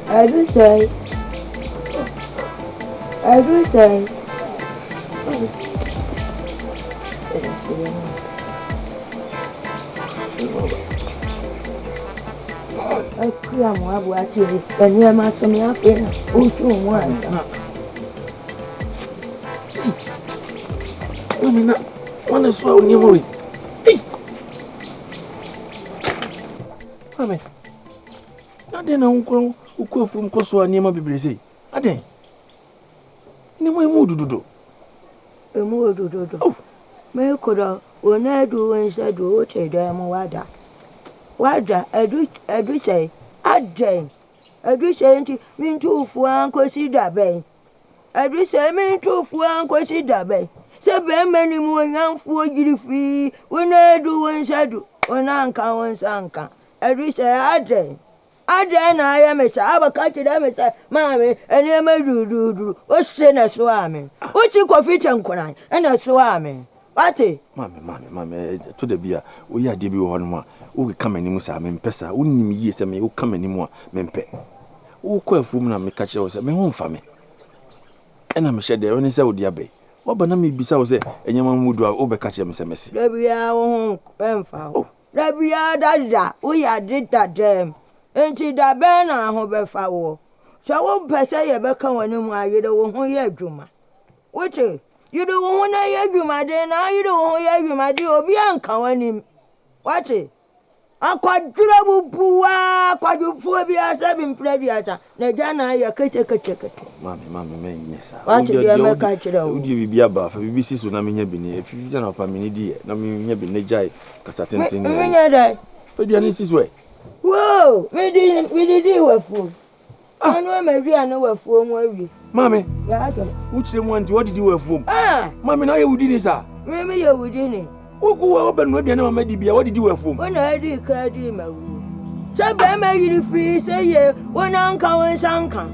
I do say. I clear more about you, and you must me up in one. I mean, one is so new. Mame, I didn't know who could from Kosoa near my baby. I didn't. No more do. A more do. Oh, may could when I do and said, do, say, damn, wada. Wada, I do say, I do say, mean to for Uncle Cedar Bay. I do say, mean to for Uncle Cedar Bay. So, very many more young for you free when I do and said, when Uncle and Sanka. I do say, I am a Saba catch them and say, Mammy, and you may do. What's sin a swarming? What's your coffee and crying and a swarming? What? Mammy, to the beer, we are debut one more. Who come any musa, Mempesa, wouldn't years and me who come any more, Mempe. Who call woman and me catch us at my home family. And I'm sure there only say, dear bay. What but me beside say, and your man would do over catch him, Mr. Messi. There we are home, Benfow. There we are, that we are did that damn. Ain't it that banner, however, foul? So I won't pass a become when you don't want your Juma. What? You don't want to hear you, my dear, now you don't want to hear you, my dear, Bianca, when him. What? A quadruple pua, quadruphobia, 7 previous. Najana, your catcher. Mammy, yes. What did you make catch it? Would you be above for BBC Sunami Bini if you turn up a mini dear? No, me be Nejai, Cassatin. But you this way. Whoa, we did it fool. I know maybe I know a fool, maybe. Mammy, which someone, what did you have for? Mammy, now you did it, sir. Maybe you would in it. Who go open with your name, maybe what did you have for? When I did credit in my room. So, may you free say, yeah, one uncle and sanka.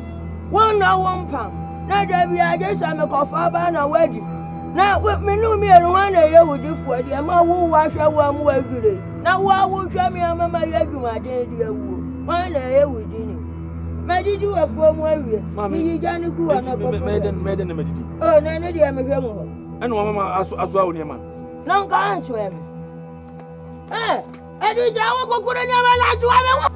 One pound. Now, I guess I'm a coffee and a wedding. Now, what me know me and 1 year would do for the amount who wash a warm way today. Now, why would you me a mamma yegu my dear? 1 year within it. My did you a form area? Mammy, you can't go on a maiden. Oh, no, no, dear, my grandma. And Mamma as well, your man. No, can't swim. Eh, I do say, go good and never like to have a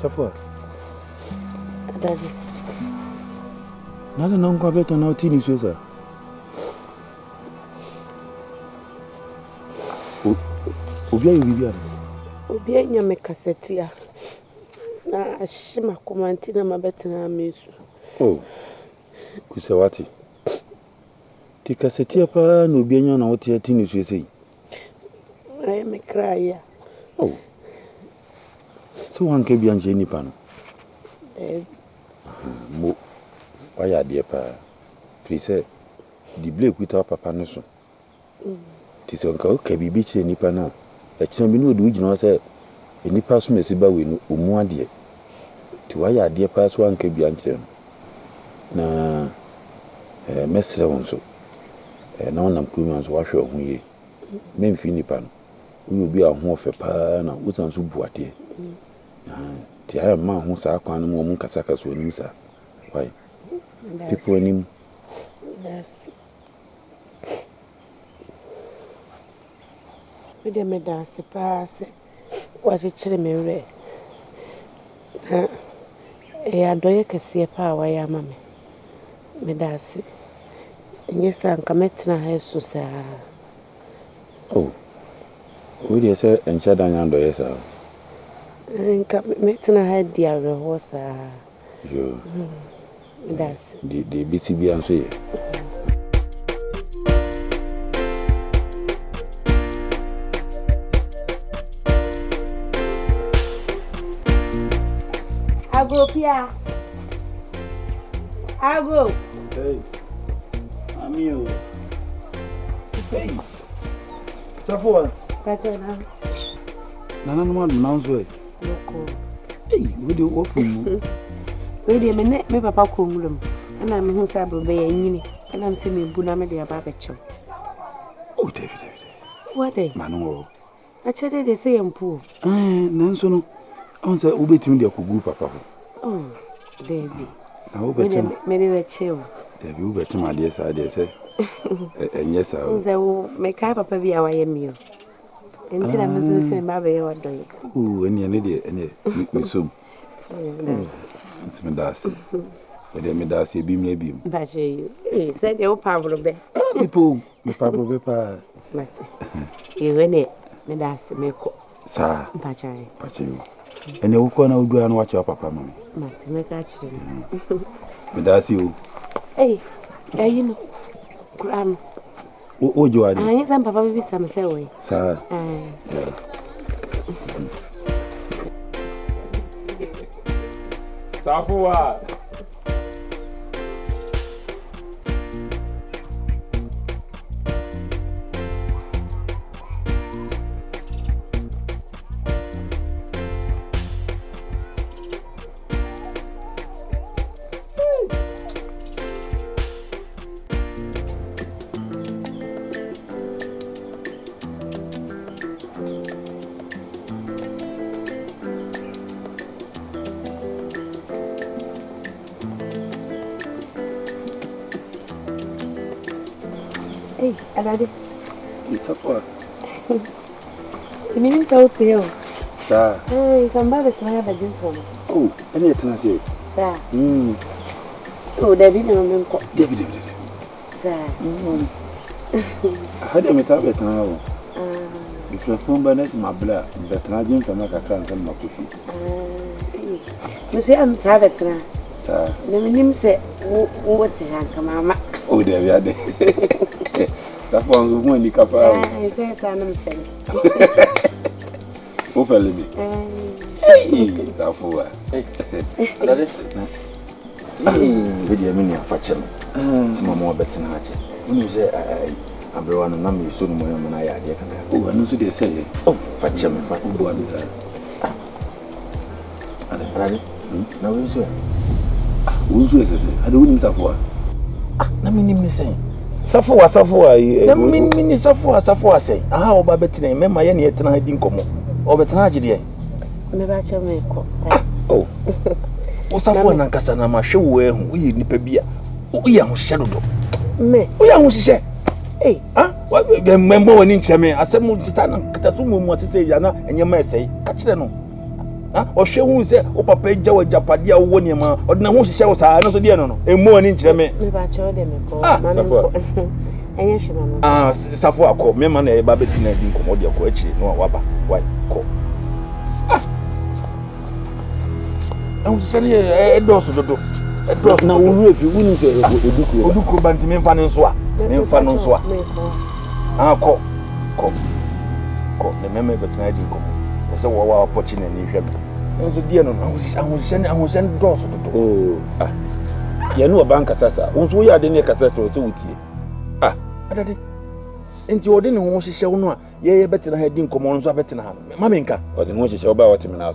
Safwa. Daddy. Nada não compete na utini suesa. Obia yibia. Obia nyame kasetia. Na ashima komanti na mabetena mesu. Oh. Kusawati. Ti kasetia pa no obia nya na wote atini suesa yi. Ai me cry. Oh. So one can be on Jenny Pano. Mo, why are dear pa? Please say, the Blake without Papa Nelson. Tis uncle can be beach any pana. At some no do you know, say, any pass me about we no more dear. To why are dear pass one can be answered. Na, Messer also. And on them premiums wash your way. Men Finipan. We will be a home for pana, who's on Subuati. I am man who saw one woman Casaca so Nisa. Why? People in him. Yes. We didn't dance a pass. What a chilly I do you see a power, I am mammy. Medasi. And yes, I'm committing a house to say. Oh, would you say and shut down under yourself? Meeting a head, dear horse. You. That's the BCB and say. I go, Pia. I go. Hey, I'm you. Hey, Safwa. Nana, no one knows way. Hey, what do you offer you? Wait a minute, me papa come and I'm who said be and I'm seeing Buname de Abacho. Oh, David. What day? Manu. I said they say I'm poor. Nanso. I want to obey to the group, papa. Oh, David. I hope it's many chill. David, you bet my dear side, they say. And yes, I will make up a be our meal. Until I'm so saying, my baby, what do you? Oh, any idiot, any so. It's Medasi. But then Medasi be maybe. But you said your Pablo be. People, my Pablo be pa. But you in it, Medasi make up. Sir, Pacha. And you can now go and watch your papa, mammy. Make actually. Medasi you. Hey, you know, Gran. Oh, you are. I am Papa be some say. Sir. Safua. Hey, Alade. It's a poor. The meaning's out to you. Sir. Hey, you come back to have a drink for me. Oh, any attention, sir. Oh, David, no, David. Sir. I had a metabet now. If your phone bannet my blood, but I didn't come back a crime from my cookie. Monsieur, I'm private now. Sir. The meaning say, what's a hand, Mamma? Oh, there we are. That one will only couple. I say, I'm saying. Open me. Hey, Safua. Hey, video mini a fachem. Mamma better than Hatch. You say, I brought a number of soon when I had. Oh, I know they say, oh, fachem, but who are this? Now, who's it? Who's it? I don't know Safua. Na mini say Safua na mini Safua say aha oba betina me ma ye na yetena ha di nkomo obetena agide Me ba che me ko oh o Safua na nkasa na ma hwe wo ehu uyi nipa bia uyi ho hye dodo me uyi ho hye eh ah membo woni ncheme asem tita na kitasu mu atese ya na enyema esei ka kire no ah o hwe hu se o papa eja wa japade a wo ne ma o de na ho hye wo saa no so de no no emu woni ncheme me ba che o de me ko Safua enye hwe mama Safua ko me ma na e ba betina di nkomo de ko akire no waba wai ko I'm saying, a dose dodo. A dose now we wouldn't say Oduku Bantimin Faniswa, Infanoswa. Ko, the memory but I didn't come. There's a war watching and you have. And so, dear, I was sent dose. Oh, you know a bank assessor. Once we are the neck assessor, so with you. Ah, Daddy. And you didn't want to show no, ye better than I didn't come on so better. Maminka, or the most show about him now.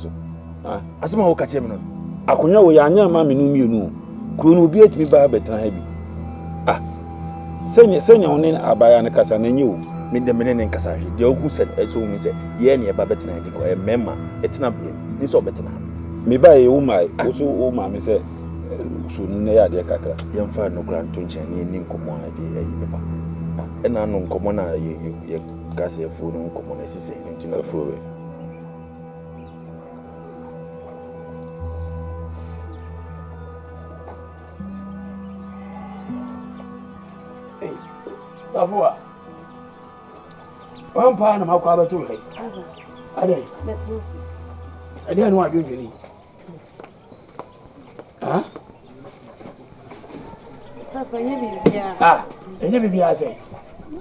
as my catch him. Akunya wo yanya ma me no mienu kuro no bi atimi ba betra ha bi senya woni abaya ne kasa na nyi wo me de mene ne kasa hwe de oku se so hu se ye ne ba betra di ko e mema etina be ni so betra me ba ye wo mai wo so wo ma me se so ne ya de kakra ye mfa no kra nto nche ni nkomo na de ayi beba e na no nkomo na ye kasa e fu no nkomo na sise nti na fu we Safua. One pound of Makaba to her. I didn't want you to leave. Huh? Papa, you be here. And you be, I say.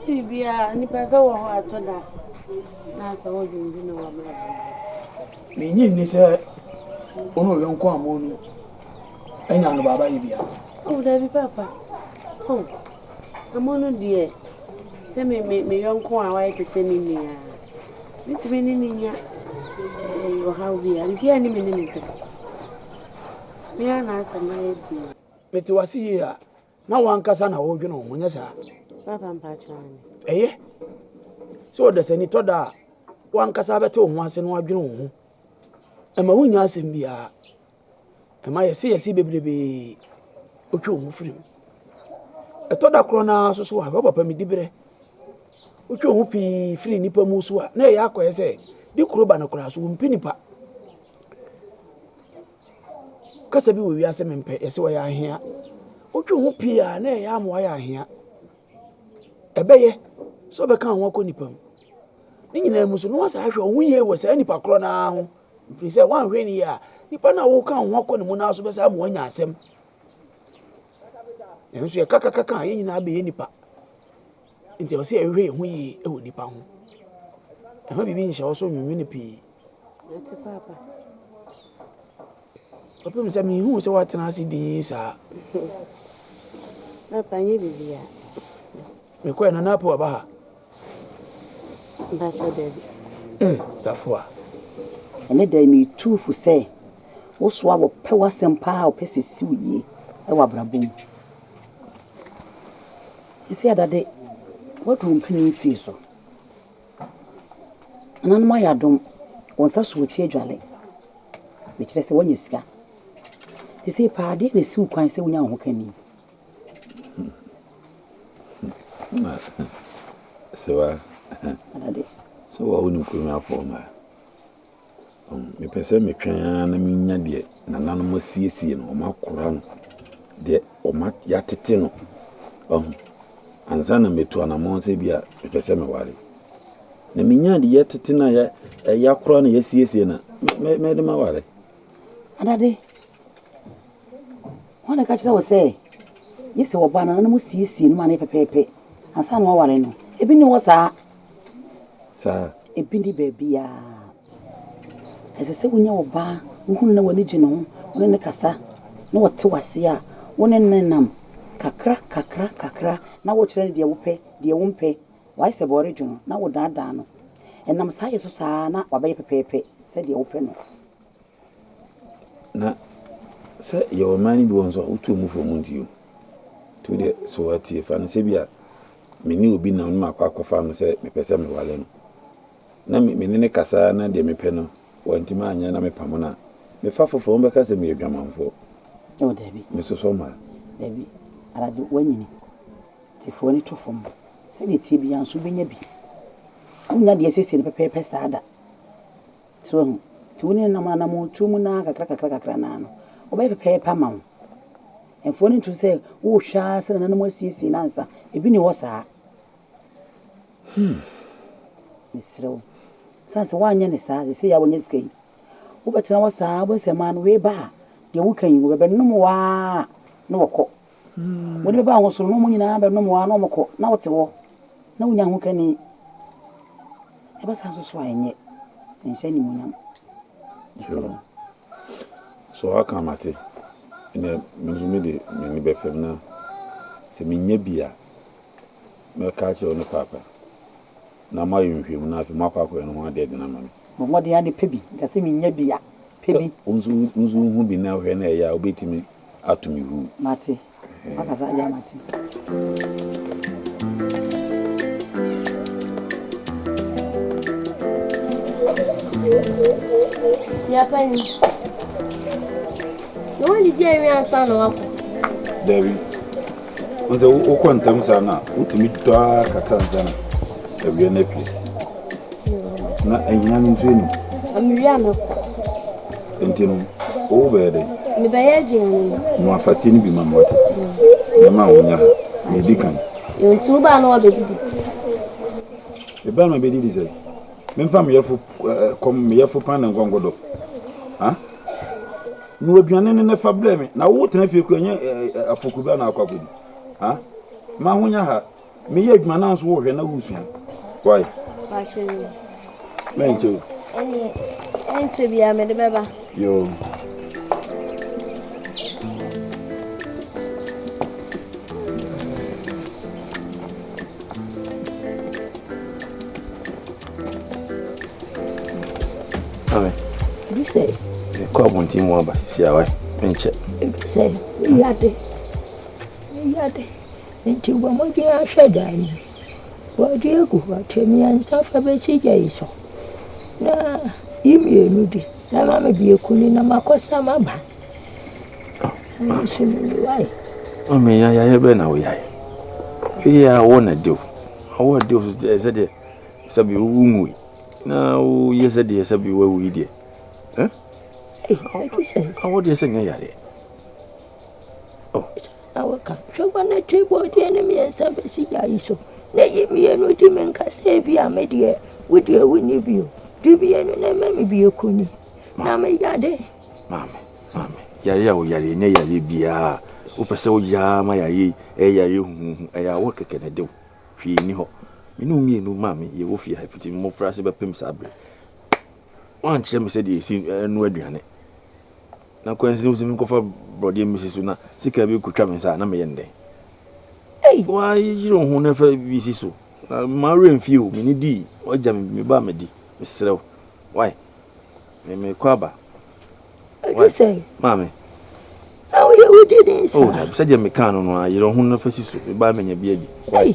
You be any person who had to that. That's all you know. Meaning, sir, oh, young Kwamoni. And I'm Baba Ibia. Oh, there be Papa. Oh, I'm on dear. Say me young Kwan, why to send in here. Which meaning in your how we are. If you are any minute. Me ana asema ebi. Meti wasi ya na wankasa na wo dwene ho nya saa. Papa mpachani. Eye. So de sani to da wankasa bete ho ase no adwene ho. Ema wonya asem bia. Ema yesi bebrebe. Otwe ho firim. Eto da kro na so wa papa mi dibere. Otwe ho pi firi nipa mu so a na ya akoye se di kro ba na kra so mpi nipa. Kasa bi wo wi ase mempe yesi wa ya ahia. Otwe ho pi a na ya amwa ya ahia. Ebeye so be kan won ko nipa mu. Ni nyina mu so no wasa ahwe ohun ye wo sa nipa kro na ho. Firi se wan hwe ni ya nipa na wo kan won ko ni mu na so be sa mo nya asem. Enso ye kaka ye nyina be ye nipa. Nti o se ehwe ehun yi e wo nipa ho. E ma bibi nsha wo so nwunwe ni pi. Ati papa. Papa mi se mi hu se wa tena ase di sa. Papa nye bibi ya. Me ko na po ba ha. Mbacho dedi. Safua. Ene da mi tufu se wo so wo pe wasem pa o pe sisi uye e wa brabom. Isi adade what room pen fi so. Anan ma yadom wonsa so tie adwale. Me kire se wonya sika. Ti se pa de na si kwan se wonya ho kani. So Adade. so wa woni ko na fo ma. Me pese me twan na me nya de na nanom asiesie no ma kora no de o ma ya tete no. Ansa na metu anamon se bia me pese me ware. Na me nya de ya tete na ya kora na ya siesie na me de ma ware. Adade. Wana ka kira wo se yesi wo ba na na mo siesie no ma na pepepe. Ansa na wo ware no. Ebi ni wo saa. Sa Ebi ni baby ya. Ese se wonya wo ba, wo na wani gye no, wo ne kasa, na wo te wase a, wo ne nenam kakra na wo kire de wo pɛ, de wo mpɛ. Wa ise bore dwono na wo daadaa no. Enam saa yeso saa na wa bɛyɛ pepepe, se de wo pɛ no. na se ye o mani bi won so utu mu fo mu ntiyo. To de so ati fa no se bia me ni obi na ma akwa no se me pese me wale no. Na me ne kasa na de me pɛ no. Wantima anya na me pamona me fa fofo mbe ka se me adwamanfo O David. me so ma David. Arade wanyini. Tifo ni to fom. Se de tie bia nso benya bi. Unya de sese ne pepepe saada. So ti woni na ma na mo tumu na kakra na no. Oba pepepe ma wo. Enfo ni to se wo hwa se na mo asiesie na nsa. Ebi ni wo saa. Misrew. Sanse wanya ne saa se ya wonya skai. Wo betena wo saa bo se man we ba. De wo kan yi wo be no mo wa no wokɔ. Wo de ba ho so no mo nyina be no mo wa no mokɔ na wote wo. Na wonya ho kan ni. E ba sanso so anye. Nhyɛ ni munyam. so aka mate ene me de me be fem na se me nya bia me ka che ono papa na ma yunhwem na afi makwa kwa no ho ade de na ma me Mo de ade pebi nka se me nya bia pebi unzu hu bi na hwe na ya obetimi atumi hu mate aka sa ja mate Ya pani. No one did you answer no wako. David unze ukwa ntamsa na utimi twa kakra na ebi na pie na enya ntwenu Amiria no. entino o bede Me baye dwenu. no afasi ni bi mamote na ma wonya medikan Yo tuba no obedidi. e ba no bedidi sei memfa me yefo kom me yefo pan na ngongodo ha no aduane ne fa blame na wo tena fie ku anya afokuba na akwakodi ha ma wonya ha me ye adwuma na nso wo hwe na wusu why Ba chere. mencho Ente bia me de beba. yo Amen. You say Ko abonti mu aba si awa penche. Say, yate. Into one more year, Shadani. What do you go at me and stuff of a CJ? Na, you be a nudie. Na mamma be a kunina makosa mama. Why? I mean, I have been away. Yeah, I want to do. I want to do as a Sabi Wumi. Now, yes, a dear Sabi, where we did. Eh? I want to say, oh, our country, one or two boy, the enemy and some CJ. They me a no demon can save you, my dear, with your winning view. Do be any name, be a cunny. Now, my yard, Mammy. Yari, nay, Bia, Upaso Yama, I work a can do. She knew. You know me, no mammy, you will feel happy more for us about Pim Sabri. One chum said he seen no Adrian. Now, coincidence in Coffer, Brody and Mrs. Una, sick of you could come inside, no me day. Hey, why you don't never be so? Marry and few, mini D, or jam me bamedy, Mr. Why? Me quabba. I say, Mammy. How you did it? Oh, I said, you may count on you don't know if you buy me a beard. Why?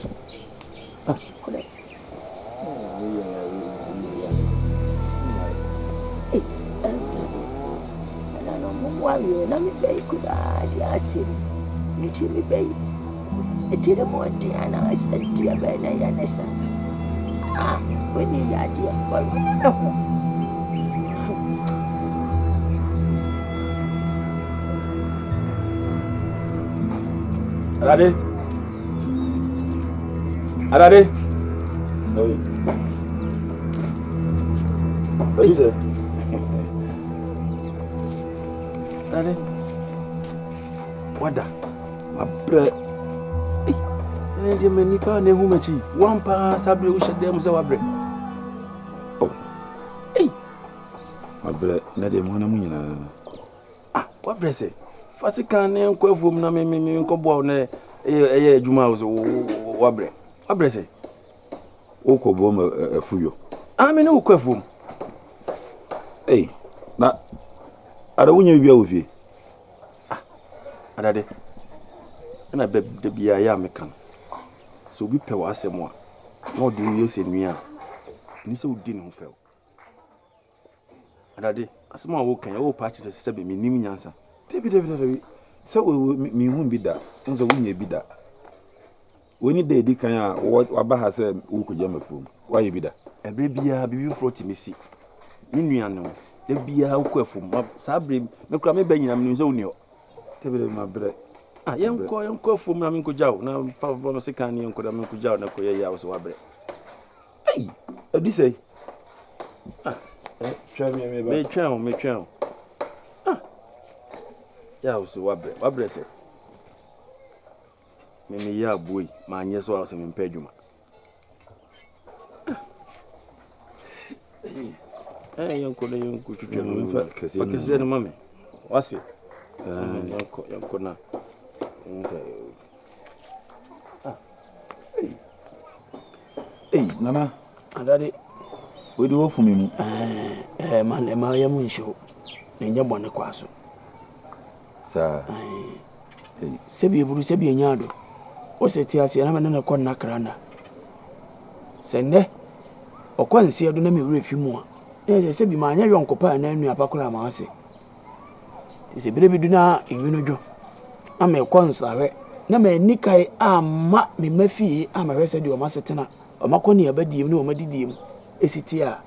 Let me pay good. I asked him. You tell me, baby. I did a more dear, and I said, dear Benny, and I said, ah, when you are dear, Adade. What is it? Adade. What the? My bread. And the many pound and humachi. 1 pound sabri we should them so bread. Oh. Hey. My bread, not the money. Ah, what bread say? Fasikan and Quavum na me cobo ne a Juma was wabre. What bread say? Oko bom a fuyo. I mean, no Quavum. Hey, now I don't want you to be with you. Ah, Adade. And I bet the be a yamekan. So we pay us some more. No, do you say me? And so didn't fail. Adade, a small walk and all patches a stab me, Nimmy answer. David, so me won't be that. And so we be that. When you did, what Abba has said, who could jam a fool? Why you be that? A baby, I be you float me see. Miniano, there be a quaffum, Sabri, no crummy banging, I'm Nizonio. David, my brother. Ah, young quaffum, I'm in Kujao, now 5 bonus a canny and could have Kujao, and Koya was wabre. Hey, what do you say? Ah, try me, chow. Ah, yeah, was wabre, wabre said. Many ya boy, my yes was in Peduma. Hey, Uncle, you could say, Mammy. What's it? Uncle, now. Hey, Nana, and daddy, we do for me. Man, am I a show? And you want a quasso. Sir, Sebi Brucebi and Yado. What's it here? I'm another corner crana. Send there. Or can't see I don't know me few more. Yes, I said, my young copa and then you are Pacula Marcy. It's a baby dinner in Unojo. I'm a consul. No, me Nikai, ma me Mephi, I'm a resident of Massatana, or Maconi, a bedim, no medium. Is it here?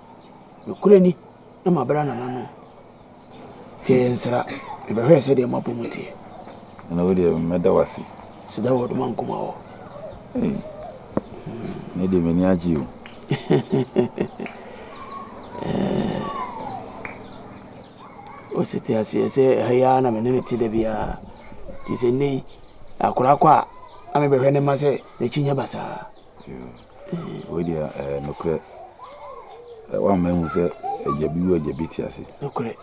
No cranny, no my brother, no. Tiensra, if I heard said a mapumuti. No, dear Madawasi. So that would man come out. Hey, need him in you. What's it here? Say, Hayana, and then it's the tis a nay. Akura, I may be when I say the Chinya Bassa. Oh, dear, no credit. One man was a Jabu, a Jabitiasi. No credit.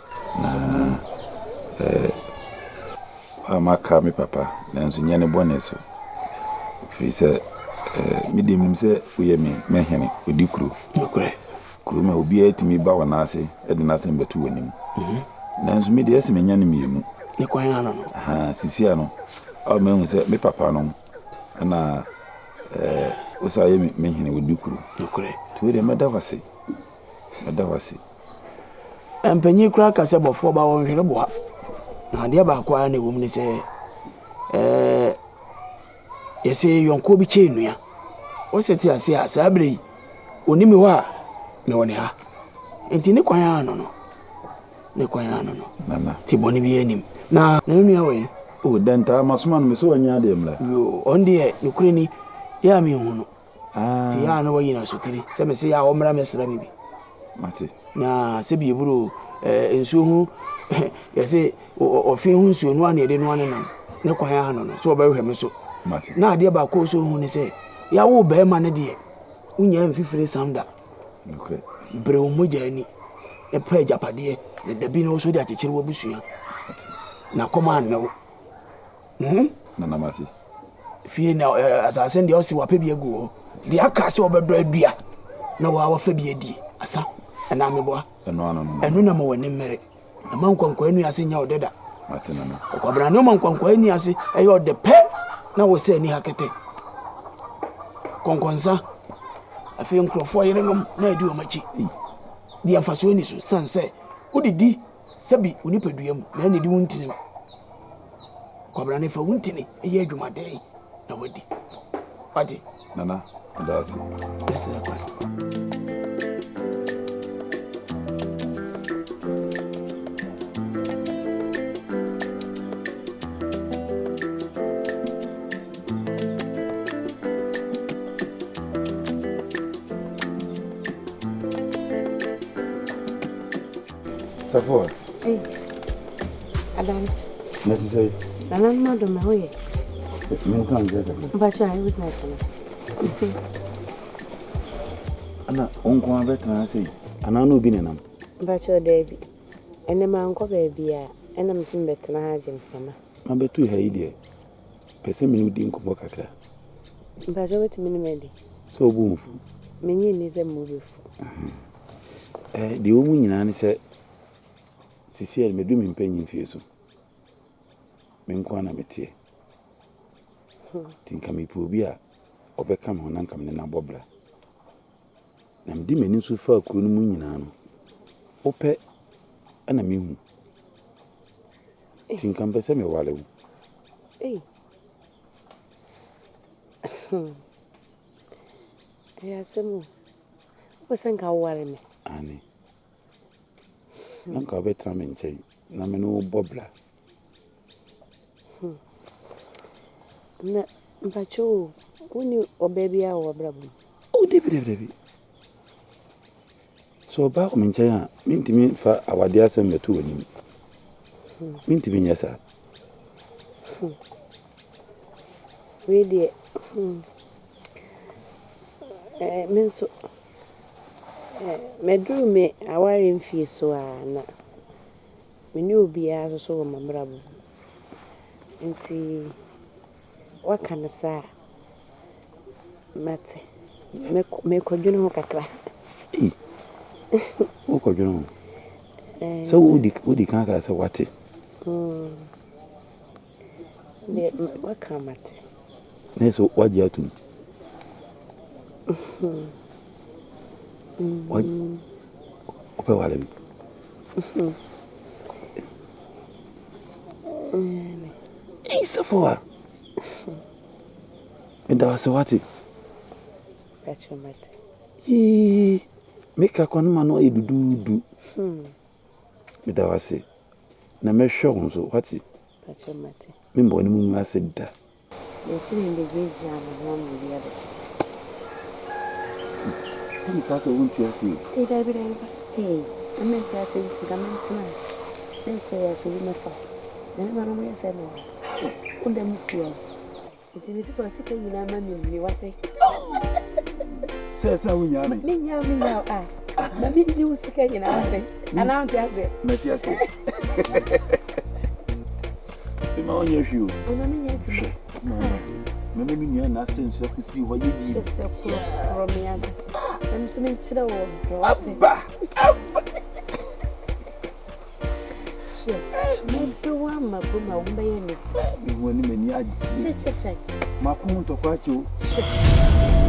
My car, me papa, Nancy Yanni Bonesso. He said, medium say, we are me, Mahoney, with you crew. No credit. Crew will be 8 me bow and I say, at the nothing but 2 winning. Nancy made yes, me, Yanni. ne kwan ano no ha sisia no o me hu se me papa no na o sa ye me hene wodi kuru nokure to de medavase empanyi kura ka se bofo ba won hwere boa na de ba kwa na wom ni se yesi yonko bi che nua o se ti ase a sa bre onimi ho a me woni ha enti ne kwan ano no nana ti boni bi anim na nua we o denta masoma no me so anya de mla yo onde nokure ni ya mi hu no ti ya no wayina sotiri se me se ya o mra me sra mi bi mate na se bi eburu ensuo hu yesi ofin hu nsuo no ana ede no ana nam ne kwan ano no so obehwe me so mate na ade ba ko so hu ne se ya wo be ma ne de unya mfifire samda nokre bre o moja ni e pa japade ne dabi no so de akekere wo busua na koma na wo nana mate fie na asase de o si wa pa bi agu de aka se obedo adua na wa fa bi adi asa na me boa enu na ma wani mere na man kwankwa enu ase nya odeda mate nana okobra no man kwankwa enu ase e ode pe na wo se ni hakete konkonsa afi nkrofo yerenom na adi o machi di amfaso ni so sanse odidi sabi onipaduam na ne di wuntini okobra ne fa wuntini e ye adwumade na wadi wadi nana ndasi yes akwa Safo. Adam. Nati say. Nana madam me hoye. Me kan jeta. Bacha I with my son. Ana onko abetana say. Ana no bi nenam. Bacha David. Ene ma nko baby a ena mtim betena ha jemfama. Ma betu ha yi de. Pese me no di nko kakra. Bacha wet me medi. So obu mfu. Menyi ni se mu befu. Di omu nyina ne se sisi me du mi mpanyi mfie so. Me nko na metie. Tinka me pu obi a obeka me honan kam ne na bobla. Na mdi meni so fa akuru no mu nyina no. Ope ana mehu. Tinka mpese me wale wu. Ya semu. Wasanka wale me. Ani. Nanka betra me nchei na me no bobla. Na mpacho kuni obebi a obrabu. O debi. So ba ko me nchei a mintimi fa awade asem betu wani. Mintimi nyesa. Really menso medru me aware mfie so na meni obi a so mamrabu nti wakana sa mate me kodwene ho kakra o kodwene so udi kan ka se wate ne wakamate ne so waje atum ope wale mi Safo Enda wase wati Pachomate Meka kwa numa no edudu Enda wase na mesho nso wati Pachomate Mimbo ni mungu ase da Yesi ndegeja na mwamu ndiabe Kani kasa wunti asi Dabi amenti ase ntigamenti na Nse ya shiri mefa Na mama ya sema Unda mfio Ntimisi kwa sika yina mami ni wate Sesa unyame Minya na mimi ni usika yina wate Anaanti ase Mesi ase Ima onye hwiu Ona minya hwiu Meme minya na sense kusi hoye bi Sese kuro miyaga Emsumi nchira wo Abba mede wo ama bom a wombɛyɛ ne me woni mani agye check makom ntɔkwa akyi o check